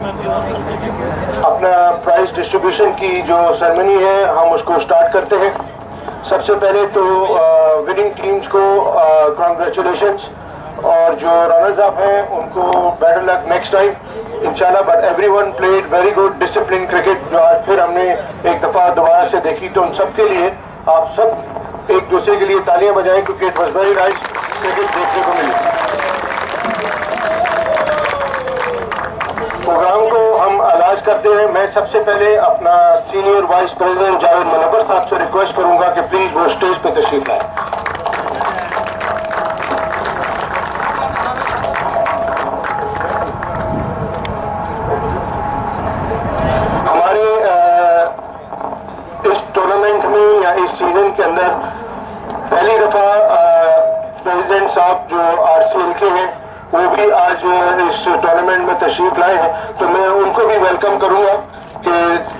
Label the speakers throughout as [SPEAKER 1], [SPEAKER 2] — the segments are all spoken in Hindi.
[SPEAKER 1] अपना प्राइज डिस्ट्रीब्यूशन की जो सेरेमनी है हम उसको स्टार्ट करते हैं। सबसे पहले तो विनिंग टीम्स को कॉन्ग्रेचुलेशंस और जो रनर्स अप हैं उनको बेटर लक नेक्स्ट टाइम इंशाल्लाह। But everyone played very good discipline cricket जो आज फिर हमने एक दफ़ा दोबारा से देखी, तो उन सब के लिए आप सब एक दूसरे के लिए तालियां बजाएं क्योंकि it was very nice cricket देखने को मिली। प्रोग्राम को हम आगाज करते हैं। मैं सबसे पहले अपना senior vice president Javed Munawwar sahab से रिक्वेस्ट करूंगा कि प्लीज वो स्टेज पे तशरीफ लाएं। हमारे इस टूर्नामेंट में या इस सीजन के अंदर पहली दफा प्रेसिडेंट साहब जो आरसीएल के हैं वो भी आज इस टूर्नामेंट में तशरीफ लाए हैं, तो मैं उनको भी वेलकम करूंगा कि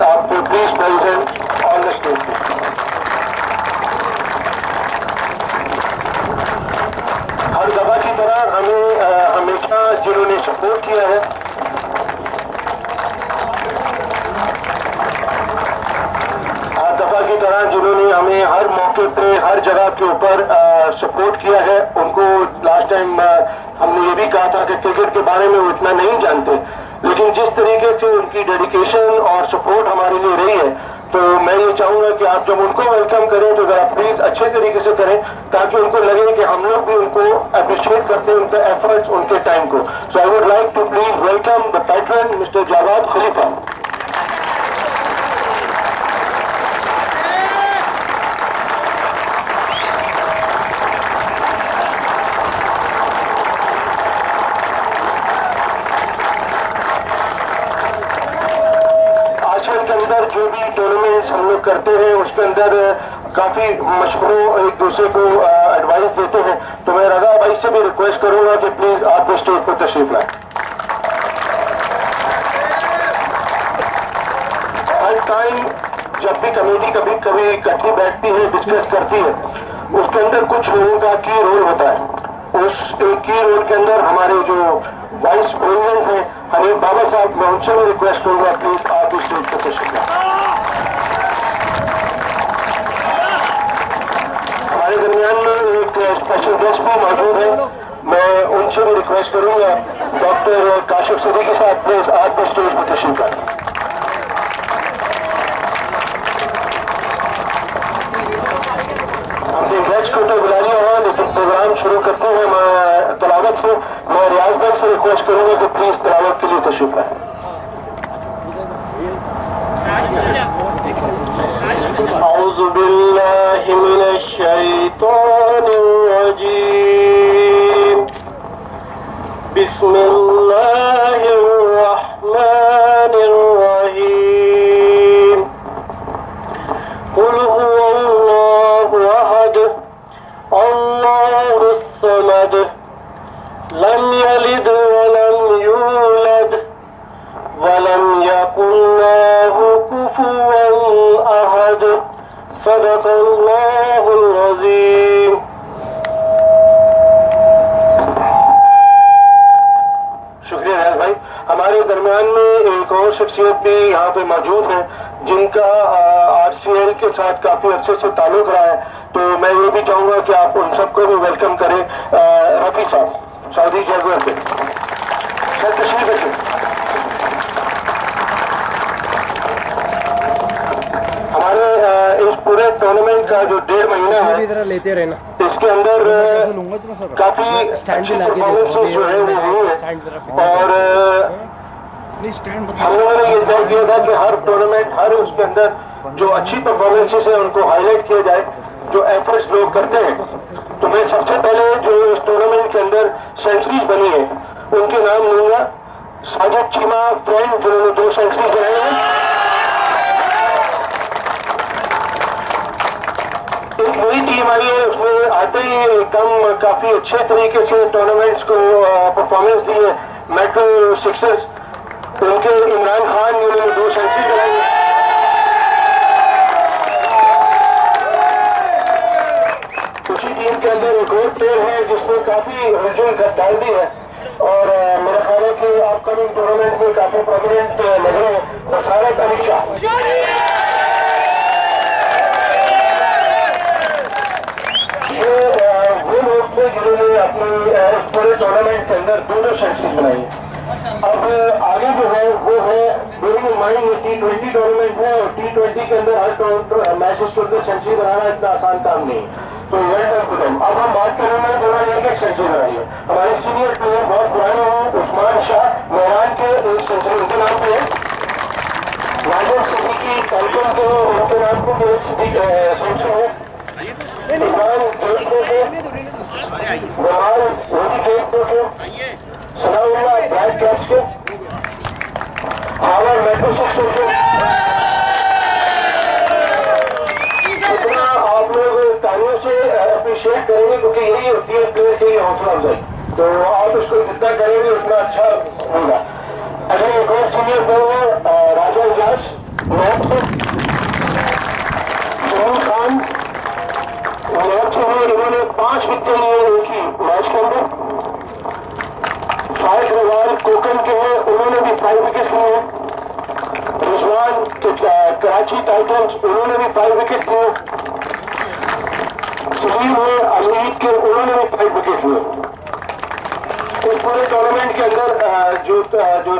[SPEAKER 1] आप please president on the stage. हर दफा की तरह हमें हमेशा जिन्होंने सपोर्ट किया है, हर दफा की तरह जिन्होंने हमें हर मौके पे हर जगह के ऊपर सपोर्ट किया है, उनको लास्ट टाइम हमने ये भी कहा था कि क्रिकेट के बारे में वो इतना नहीं जानते, लेकिन जिस तरीके से उनकी डेडिकेशन और सपोर्ट हमारे लिए रही है, तो मैं ये चाहूंगा कि आप जब उनको वेलकम करें तो जरा प्लीज अच्छे तरीके से करें ताकि उनको लगे कि हम लोग भी उनको अप्रिशिएट करते हैं, उनके एफर्ट्स, उनके टाइम को। So I would like to please welcome the patron mister Javed Khalifa. जो भी टूर्नामेंट्स हम लोग करते हैं उसके अंदर काफी मशहूर एक दूसरे को एडवाइस देते हैं, तो मैं रजा भाई से भी रिक्वेस्ट करूंगा कि प्लीज आप वो स्टेज पर तशरीफ लाएं। हर टाइम जब भी कमेटी कभी इकट्ठी बैठती है, डिस्कस करती है, उसके अंदर कुछ लोगों का की रोल होता है। उस एक की रोल के अंदर हमारे जो वाइस प्रेसिडेंट हैं हनीफ बाबा साहब, मैं उनसे भी रिक्वेस्ट करूंगा प्लीज आप इस स्टेज पर तशरीफ लाएं। हमारे दरमियान में एक स्पेशल गेस्ट भी मौजूद है, मैं उनसे भी रिक्वेस्ट करूंगा डॉक्टर काशिफ सिद्दीकी साहब प्लीज आप इस स्टेज पर तशरीफ लाएं। हमने गेस्ट को तो बुला लिया है, लेकिन प्रोग्राम शुरू करते हैं मैं तलावत से। मैं रियाज भाई से रिक्वेस्ट करूंगा कि प्लीज तलावत के लिए तशरीफ लाएं। औज़ु बिल्लाहि मिनश शैतानिर रजीम। बिस्मिल्लाहिर रहमानिर रहीम। कुल हुवल्लाहु अहद अल्लाहुस समद लम यलिद वलम यूलद वलम यकुन लहु कुफुवन अहद। सदक़ल्लाहुल अज़ीम। शुक्रिया रियाज भाई। हमारे दरमियान में एक और शख्सियत भी यहाँ पे मौजूद है जिनका आरसीएल के साथ काफी अच्छे से ताल्लुक रहा है, तो मैं ये भी चाहूंगा कि आप उन सबको भी वेलकम करें। रफी साहब सऊदी जगह से सर तशरीफ रखें। हमारे इस पूरे टूर्नामेंट का जो 1.5 महीना है
[SPEAKER 2] लेते रहना,
[SPEAKER 1] इसके अंदर काफी अच्छी परफॉर्मेंसेस जो है वो हुई है, और हम लोगों ने ये तय किया था कि हर टूर्नामेंट हर उसके अंदर जो अच्छी परफॉर्मेंसेस है उनको हाईलाइट किया जाए, जो एफर्ट्स लोग करते हैं। तो मैं सबसे पहले जो इस टूर्नामेंट के अंदर सेंचुरीज बनी है उनके नाम लूंगा। साजिद चीमा फ्रेंड जिन्होंने 2 सेंचुरीज बनाई हैं। एक नई टीम आई है, उसने आते ही एकदम काफी अच्छे तरीके से टूर्नामेंट्स को परफॉर्मेंस दी है। मेट्रो सिक्सर्स, उनके इमरान खान जिन्होंने 2 सेंचुरी बनाई है। उसी टीम के अंदर एक और प्लेयर है जिसने काफी हजूम डाल दी है, और मेरा ख्याल है के अपकमिंग टूर्नामेंट में काफी प्रोमिनेंट लग रहे हैं, वो सारे अमित वो लोग थे जिन्होंने अपनी इस पूरे टूर्नामेंट के अंदर 2 सेंचुरीज बनाई। अब आगे जो है वो है बेरिंग इन माइंड ये T20 टूर्नामेंट है और T20 के अंदर हर मैचेस के अंदर सेंचुरी बनाना इतना आसान काम नहीं। तो अब हम बात करेंगे उन्होंने एक सेंचुरी बनाई है। हमारे सीनियर प्लेयर बहुत पुराने हैं, उस्मान शाह मेहरान के एक सेंचुरी उनके नाम पे है, राजेंद्र सिद्दीकी कार्यक्रम के उनके नाम पे एक सेंचुरी है, इमरान बहाल मोदी के सनाउल्लाह ब्लैक कैप्स के हावर मेट्रो 6 के इतना आप लोग तालियों से अप्रिशिएट करेंगे क्योंकि यही होती है प्लेयर की हौसला अफजाई। तो आप इसको जितना करेंगे उतना अच्छा होगा। अगर एक और सीनियर प्लेयर है राजा इजाज नॉर्थ से, जमीन खान नॉर्थ से है, इन्होंने 5 विकेट लिए एक ही मैच के अंदर। फाइज रवाल कोकन के हैं, उन्होंने भी 5 विकेट लिए। रिजवान कराची टाइटंस, उन्होंने भी 5 विकेट लिए। सलीम है अमीर के, उन्होंने भी 5 विकेट लिए। इस पूरे टूर्नामेंट के अंदर जो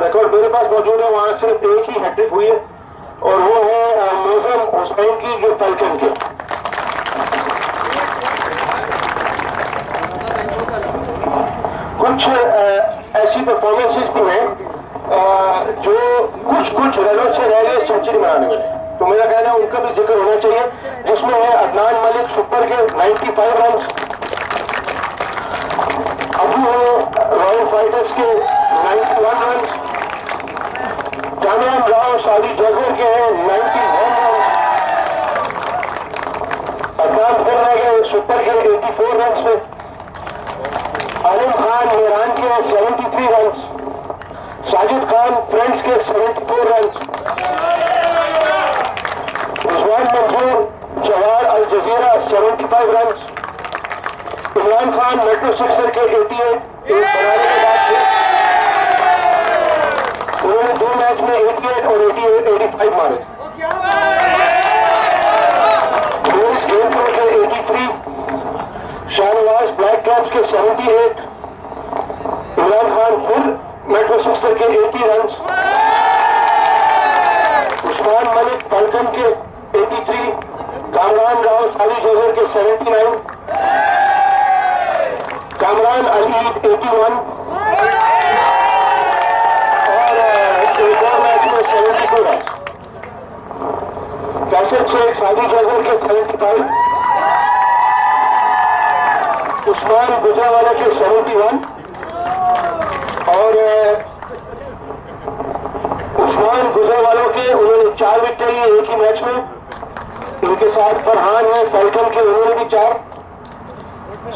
[SPEAKER 1] रिकॉर्ड मेरे पास मौजूद है वहां सिर्फ एक ही हैट्रिक हुई है और वो है मोजम हुसैन की जो फैल्कन के। कुछ ऐसी परफॉर्मेंसेस भी हैं जो कुछ रनों से रह गए सेंचुरी बनाने में, तो मेरा कहना है उनका भी जिक्र होना चाहिए, जिसमें है अदनान मलिक सुपर के 95 रन, अबू है रॉयल फाइटर्स के 91 run, Kamran Rao Saudi Jaguar के हैं 91 रन, अदनान फिर रह गए सुपर के 84 रन से, आलिम खान मेहरान के 73 रन, साजिद खान फ्रेंड्स के 74 रन, रिजवान मंजूर जवाहर अल जजीरा 75 run, Imran Khan metro sixer के 88 बनाने के बाद उन्होंने 2 मैच में 88 और 85 मारे। गेम प्रो के 83, शाहनवाज ब्लैक कैप्स के 78, इमरान खान फिर मेट्रो सिक्सर के 80 रन, उस्मान मलिक फल्कन के 83, कामरान राव साली जौहर के 79, कामरान अली 81 और एक और मैच में 72 रन, फैसल शेख साली जौहर के 75, उस्मान गुजरावाला के 71 और उस्मान गुजरावालों के उन्होंने 4 विकेट लिए एक ही मैच में। इनके साथ फरहान है फैल्कन के, उन्होंने भी 4,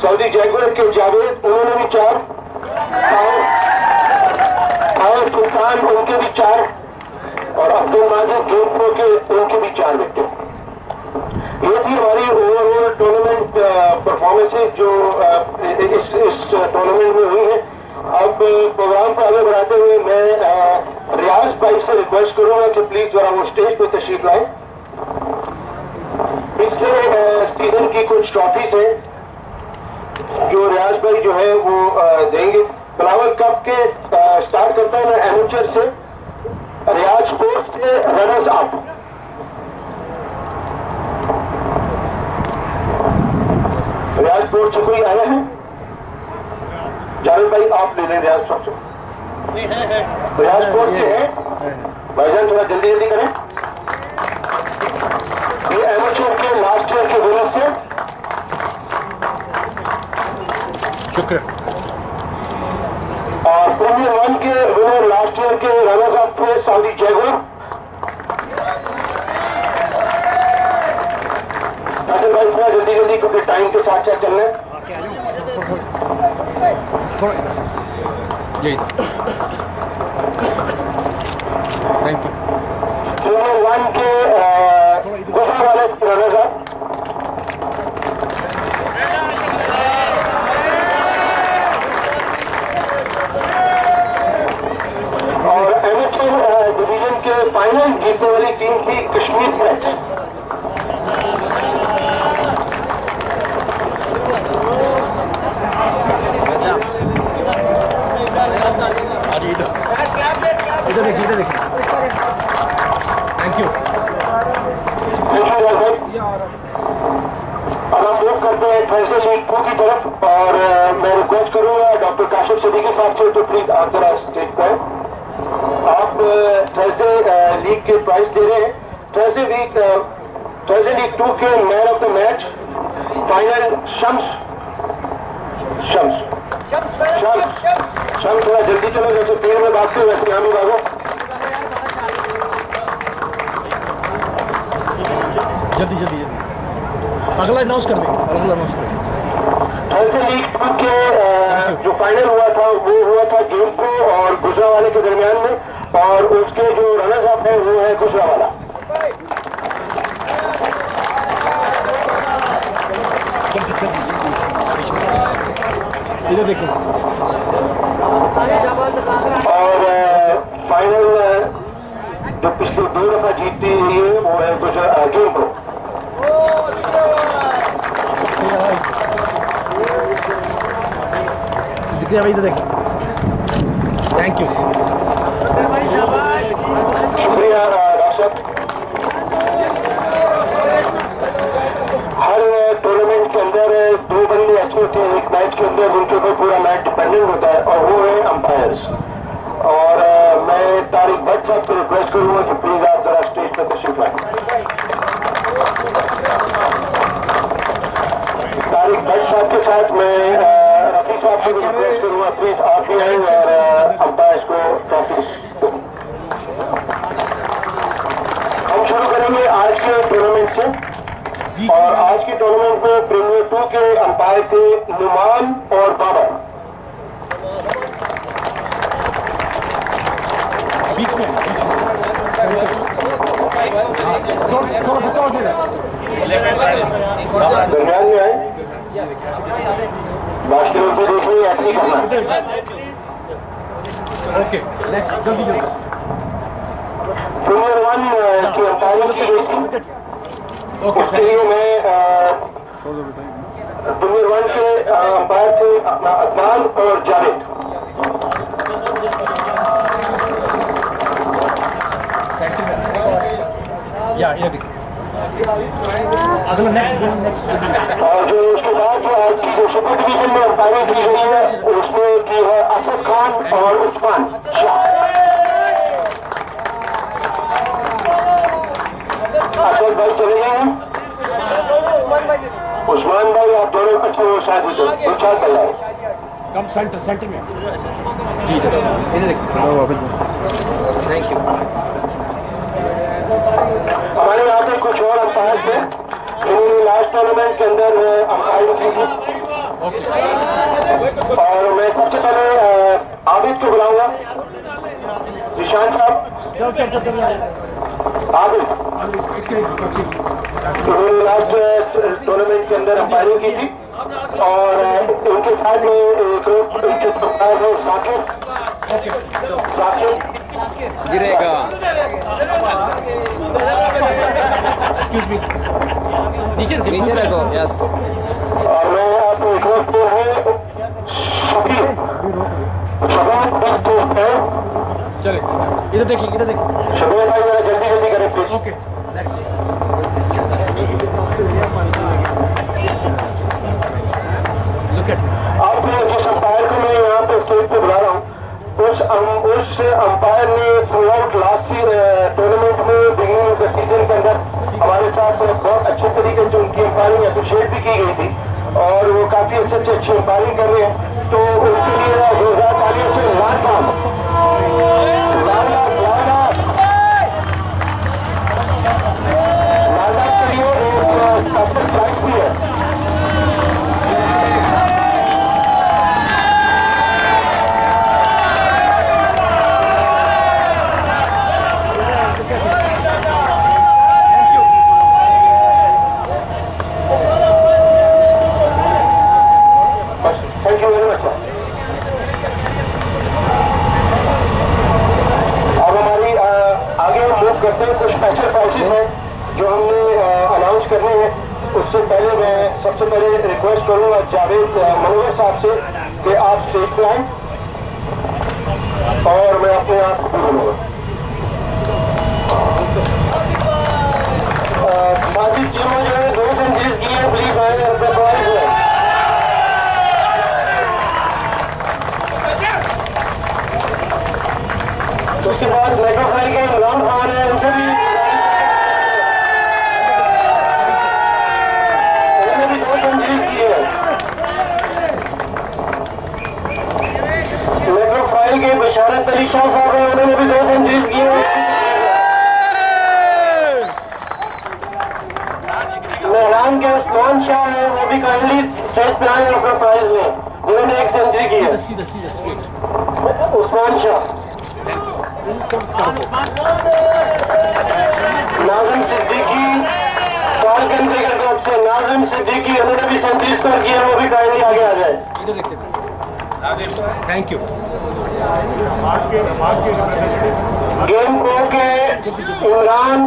[SPEAKER 1] सऊदी जैगुआर के जावेद उन्होंने भी 4 और सुल्तान उनके भी 4 और अब्दुल माजिद गेम प्रो के उनके भी 4 विकेट। ये थी हमारी ओवरऑल टूर्नामेंट परफॉर्मेंसेज जो इस टूर्नामेंट में हुई है। अब प्रोग्राम को आगे बढ़ाते हुए मैं रियाज भाई से रिक्वेस्ट करूंगा कि प्लीज जरा वो स्टेज पे तशरीफ लाए। पिछले सीजन की कुछ ट्रॉफीज हैं जो रियाज भाई जो है वो देंगे। फ्लावर कप के स्टार्ट करता है मैं एमेचर से, रियाज स्पोर्ट्स के रनर्स अप। रियाज स्पोर्ट्स से कोई आया है? जावेद भाई आप ले लें रियाज स्पोर्ट्स से। रियाज स्पोर्ट्स से है भाईजान, थोड़ा जल्दी जल्दी करें। ये एमेचर के लास्ट ईयर के विनर से शुक्र, और प्रीमियर 1 के विनर लास्ट ईयर के रनर्स अप थे सऊदी जैगुआर। भाई थोड़ा जल्दी जल्दी क्योंकि टाइम के साथ साथ चलना है। थोड़ा यही थैंक यू। प्रीमियर 1 के गुजरात वाले रनर्स अप रुख करते हैं थर्सडे लीग 2 की तरफ और मैं रिक्वेस्ट करूंगा डॉक्टर काशिफ सिद्दीकी साहब से तो प्लीज आप जरा स्टेज पर आप थर्सडे लीग के प्राइस दे रहे हैं। थर्सडे लीग 2 के man of the match final Shams थोड़ा जल्दी चलो, जैसे पेड़ में भागते हो वैसे यहाँ भी भागो।
[SPEAKER 2] जल्दी अगला अनाउंस कर दें।
[SPEAKER 1] थर्सडे लीग 2 के जो फाइनल हुआ था वो हुआ था गेम प्रो और गुजरावाला के दरमियान में, और उसके जो रनर्स अप है वो है गुजरावाला।
[SPEAKER 2] इधर देखो।
[SPEAKER 1] और फाइनल जो पिछले 2 दफा जीतती हुई है वो है गेम प्रो।
[SPEAKER 2] भाई इधर देखो। थैंक यू,
[SPEAKER 1] शुक्रिया डॉक्टर साहब। हर टूर्नामेंट के अंदर 2 बंदे अच्छे होते हैं एक मैच के अंदर, उनके ऊपर पूरा मैच डिपेंडेंट होता है और वो है अंपायर्स। और मैं तारिक भट्ट साहब से रिक्वेस्ट करूंगा कि प्लीज आप जरा स्टेज पर तशरीफ लाएं। तारिक भट्ट साहब के साथ मैं रफी साहब से भी रिक्वेस्ट करूंगा प्लीज आप भी आए और अंपायर्स को ट्रॉफी। हम शुरू करेंगे आज के टूर्नामेंट से, और आज के टूर्नामेंट में प्रीमियर 2 के अंपायर थे नुमान और बाबर।
[SPEAKER 2] बीच में थोड़ा सा
[SPEAKER 1] दरमियान में आए, बाकी लोग भी देख रहे ऐसे ही करना।
[SPEAKER 2] ओके नेक्स्ट जल्दी
[SPEAKER 1] प्रीमियर 1 की अंपायरिंग की गई थी। उसके लिए मैं प्रीमियर 1 के अंपायर थे अदनान और जावेद। और जो उसके बाद जो आज की जो सुपर डिवीजन में अंपायरिंग की गई है उसमें की है असद खान और उस्मान शाह। असद भाई चले गए हैं, उस्मान भाई आप दोनों अच्छे वो शायद विचार कर रहे हैं।
[SPEAKER 2] कम सेंटर में जी इधर देखिए। Thank you.
[SPEAKER 1] हमारे यहाँ पे कुछ और अंपायर थे जिन्होंने लास्ट टूर्नामेंट के अंदर अंपायरिंग की थी, और मैं सबसे पहले आबिद को बुलाऊंगा। निशान साहब आबिद उन्होंने लास्ट टूर्नामेंट के अंदर अंपायरिंग की थी, और उनके साथ में एक अंपायर है साकिब
[SPEAKER 3] गिरेगा।
[SPEAKER 2] एक्सक्यूज मी, नीचे
[SPEAKER 3] रखो। यस,
[SPEAKER 1] और मैं आपको एक वक्त है शबीर
[SPEAKER 2] चले इधर देखिए
[SPEAKER 1] शबीर भाई जरा जल्दी करें please.
[SPEAKER 2] Okay next look at.
[SPEAKER 1] आपने जिस अंपायर को मैं यहाँ पे स्टेज पे बुला रहा हूँ उस अंपायर ने थ्रू आउट लास्ट टूर्नामेंट में बिगिनिंग ऑफ द सीजन के अंदर हमारे साथ बहुत अच्छे तरीके से उनकी अंपायरिंग अप्रिशिएट भी की गई थी, और वो काफी अच्छी अंपायरिंग कर रहे हैं, तो उनके लिए जोरदार तालियों से लाख के लिए एक प्राइज भी है। Thank you very much. अब हमारी आगे हम मूव करते हैं। कुछ स्पेशल प्राइसेस हैं जो हमने अनाउंस करने हैं। उससे पहले मैं सबसे पहले रिक्वेस्ट करूंगा जावेद मनोहर साहब से कि आप स्टेज पे आए, और मैं अपने आप को बोलूंगा। साजिद जी ने जो है 2 सेंचुरीज की है, प्लीज आए। अली शाह साहब हैं, उन्होंने भी 2 सेंचुरीज की है। मेहरान के उस्मान शाह है, वो भी काइंडली स्टेज पे आए और अपना प्राइज लें, उन्होंने 1 सेंचुरी की है। Usman Shah. Nazim Siddiqui falcon cricket club से, नाजिम सिद्दीकी, उन्होंने भी सेंचुरी स्कोर किया है, वो भी काइंडली आगे आ जाए।
[SPEAKER 2] Thank you.
[SPEAKER 1] गेम को के इमरान,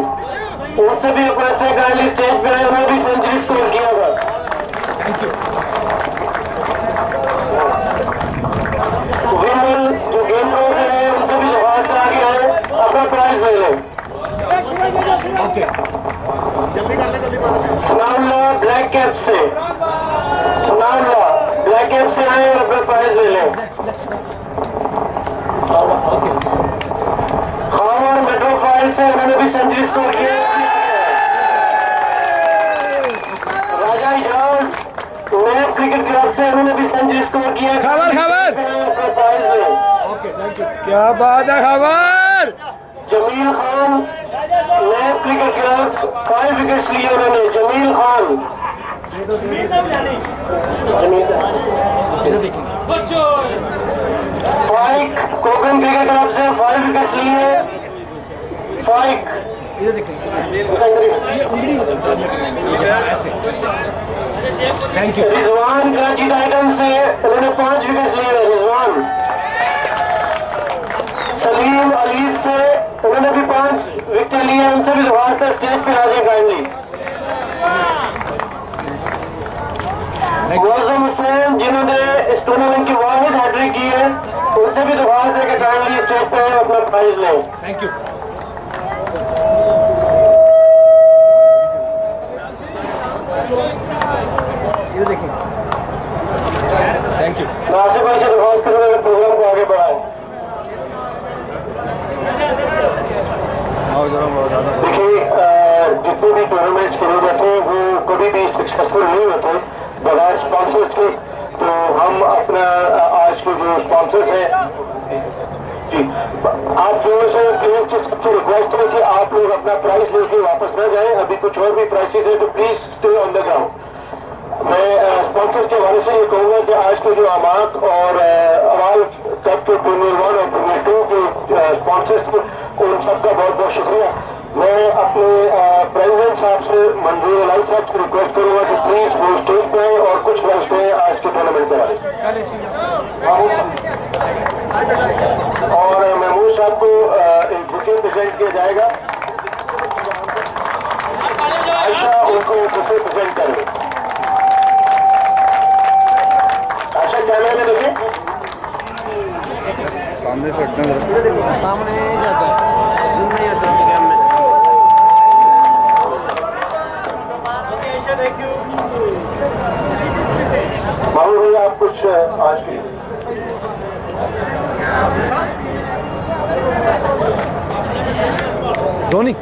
[SPEAKER 1] उनसे भी रिक्वेस्ट है काइंडली स्टेज पे आए, उन्होंने भी सेंचुरी स्कोर किया था।
[SPEAKER 2] Thank you.
[SPEAKER 1] विमल जो गेम को से है, उनसे भी दरख्वास्त आगे आए, अपना प्राइज ले लें।
[SPEAKER 2] ओके।
[SPEAKER 1] सनाउल्लाह ब्लैक कैप से, सनाउल्लाह ब्लैक कैप से आए और अपना प्राइज ले लें। खावर मेट्रोफाइल से, उन्होंने भी सेंचुरी स्कोर किया। राजा इजाज नैब क्रिकेट क्लब से, उन्होंने भी सेंचुरी स्कोर किया।
[SPEAKER 2] खबर
[SPEAKER 1] अपना प्राइज लें।
[SPEAKER 2] Okay, thank you. क्या बात है खबर।
[SPEAKER 1] Jamil Khan Naib cricket club 5 wickets लिए उन्होंने। जमील खान, फाइक कोकन क्रिकेट क्लब से 5 विकेट्स लिए। Faiq
[SPEAKER 2] thank you.
[SPEAKER 1] Rizwan Karachi Titan से, उन्होंने 5 विकेट्स लिए। रिजवान। सलीम अलीद से, उन्होंने भी 5 विकेट लिए, उनसे भी दरख्वास्त है स्टेज पे आ जाए काइंडली। मौजम हुसैन, जिन्होंने इस टूर्नामेंट की वाहिद हैट्रिक की है, उनसे भी दरख्वास्त है कि काइंडली स्टेज पे अपना प्राइज लें।
[SPEAKER 2] Thank you. इधर देखिए। Thank you.
[SPEAKER 1] नासिर भाई से दरख्वास्त करूंगा कि प्रोग्राम को आगे बढ़ाएं। देखिए, जितने भी टूर्नामेंट्स खेले जाते हैं वो कभी भी सक्सेसफुल नहीं होते बगैर स्पॉन्सर्स के। तो हम अपना आज के जो स्पॉन्सर्स हैं जी, आप लोगों से प्लीज सबसे रिक्वेस्ट है कि आप लोग अपना प्राइस लेके वापस न जाएं। अभी कुछ और भी प्राइसेस है तो please stay on the ground. मैं स्पॉन्सर्स के हवाले से ये कहूँगा कि आज के जो अमाक और अवाल कप के प्रीमियर 1 और प्रीमियर 2 के स्पॉन्सर्स उन सबका बहुत बहुत शुक्रिया। मैं अपने प्रेसिडेंट साहब से, मंजूर अलाई साहब से रिक्वेस्ट करूंगा कि प्लीज वो स्टेज पे आए और कुछ मैच पे आज के टूर्नामेंट पे आए। और महमूद साहब को एक बुके प्रेजेंट किया जाएगा। आयशा उनको बुके प्रेजेंट करें। आयशा कैमरे में देखिए,
[SPEAKER 3] सामने से हटना, सामने जाता है, जूम नहीं आता इसके कैमरे में।
[SPEAKER 1] बाबू भैया आप कुछ आज की
[SPEAKER 3] धोनी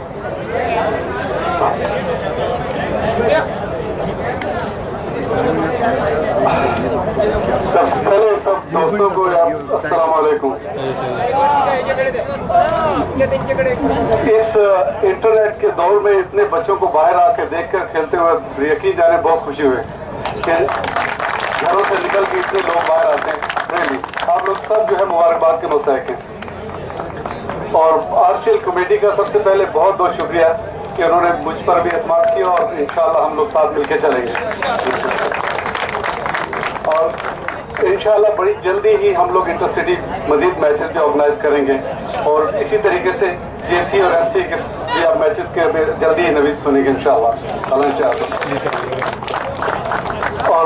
[SPEAKER 1] सबसे पहले सब दोस्तों को अस्सलाम वालेकुम। इस इंटरनेट के दौर में इतने बच्चों को बाहर आकर देखकर खेलते हुए यकीन जाने बहुत खुशी हुई कि घरों से निकल के इतने लोग बाहर आते हैं। रियली आप लोग सब जो है मुबारकबाद के मुस्तहिक हैं। और आरसीएल कमेटी का सबसे पहले बहुत बहुत शुक्रिया कि उन्होंने मुझ पर भी एतमाद किया और इंशाल्लाह हम लोग साथ मिलकर चलेंगे। और इंशाल्लाह बड़ी जल्दी ही हम लोग इंटरसिटी मजीद मैचेस भी ऑर्गेनाइज करेंगे और इसी तरीके से जेसी और एमसी के भी आप मैचेस के जल्दी ही नवीज सुनेंगे इंशाल्लाह। और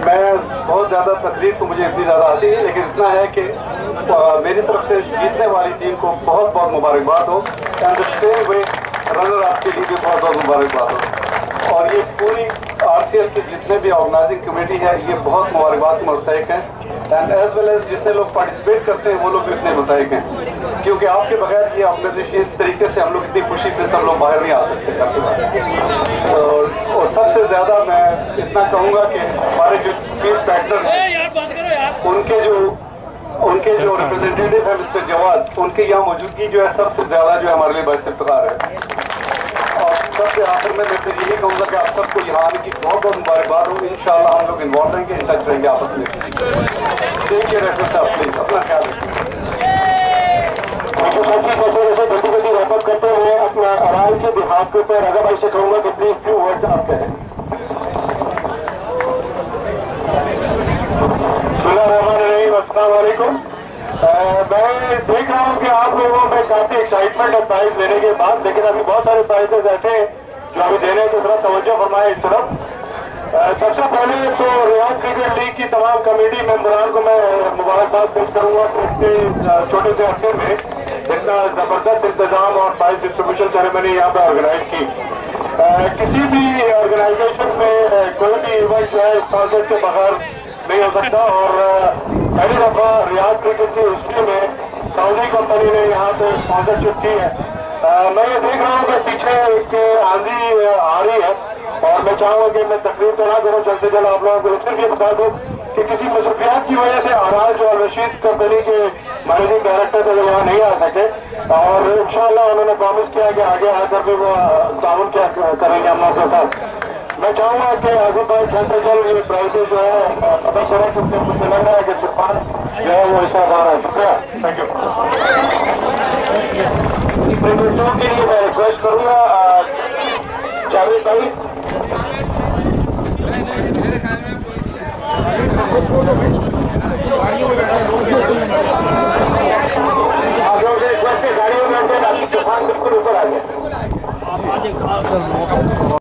[SPEAKER 1] मैं बहुत ज़्यादा तकलीफ तो मुझे इतनी ज़्यादा आती है, लेकिन इतना है कि मेरी तरफ से जीतने वाली टीम को बहुत बहुत मुबारकबाद हो। And the same way runner up के लिए भी बहुत बहुत मुबारकबाद हो। और ये पूरी आरसीएल की जितने भी ऑर्गेनाइजिंग कमेटी है ये बहुत मुबारकबाद के मुस्तहिक हैं। एंड एज वेल एज जितने लोग पार्टिसिपेट करते हैं वो लोग भी इतने मुस्तहिक हैं, क्योंकि आपके बगैर ये ऑर्गेनाइजेशन इस तरीके से हम लोग इतनी खुशी से सब लोग बाहर नहीं आ सकते। और सबसे ज़्यादा मैं इतना कहूँगा कि हमारे जो फीस फैक्टर हैं उनके जो
[SPEAKER 4] उनके जो रिप्रेजेंटेटिव है मिस्टर जवाद, उनकी यहाँ मौजूदगी जो है सबसे ज़्यादा जो है हमारे लिए बाइस इफ्तिखार है। और सबसे आखिर में मैं फिर यही कहूँगा कि आप सबको यहाँ आने की बहुत बहुत मुबारकबाद हो। इंशाल्लाह हम लोग इन्वॉल्व रहेंगे, इन टच रहेंगे आपस में। देखिए रेफरेंस आप प्लीज अपना ख्याल रखिए।
[SPEAKER 1] जैसे जल्दी जल्दी रैपअप करते हुए अपना अराल के बिहाफ के ऊपर रजा भाई से कहूँगा कि प्लीज फ्यू वर्ड्स आप कहें। अस्सलाम वालेकुम। मैं देख रहा हूँ कि आप लोगों में काफी एक्साइटमेंट है प्राइज लेने के बाद, लेकिन अभी बहुत सारे प्राइजेस ऐसे हैं जो अभी देने तो थोड़ा तवज्जो फरमाए इस तरफ। सबसे पहले तो रियाद क्रिकेट लीग की तमाम कमेटी मेंबरान को मैं मुबारकबाद पेश करूंगा कि इतने छोटे से अरसे में इतना जबरदस्त इंतजाम और प्राइज डिस्ट्रीब्यूशन सेरेमनी यहाँ पे ऑर्गेनाइज की। किसी भी ऑर्गेनाइजेशन में कोई भी इवेंट जो है स्पॉन्सर के बगैर नहीं हो सकता, और पहली दफा रियाद क्रिकेट की हिस्ट्री में सऊदी कंपनी ने यहाँ पे स्पॉन्सरशिप की है। मैं ये देख रहा हूँ कि पीछे एक आंधी आ रही है, और मैं चाहूँगा कि मैं तकलीफ तो ना करूँ, जल्द से जल्द आप लोगों को सिर्फ ये बता दूँ कि किसी मसरूफियात की वजह से आराज जो रशीद कंपनी के मैनेजिंग डायरेक्टर थे वो यहाँ नहीं आ सके, और इंशाल्लाह उन्होंने प्रॉमिस किया कि आगे आकर भी वो ताउन क्या करेंगे हम लोगों के साथ। मैं चाहूँगा कि आसिफ भाई सेंट्रल ये प्राइजेस जो है पता चला कि मुझे लग रहा है कि तूफान जो है वो ऐसा आ रहा है। शुक्रिया, थैंक यू। प्रेमियों के लिए मैं रिक्वेस्ट करूँगा जावेद भाई। आप लोग रिक्वेस्ट है गाड़ियों में तूफान बिल्कुल ऊपर आ गया।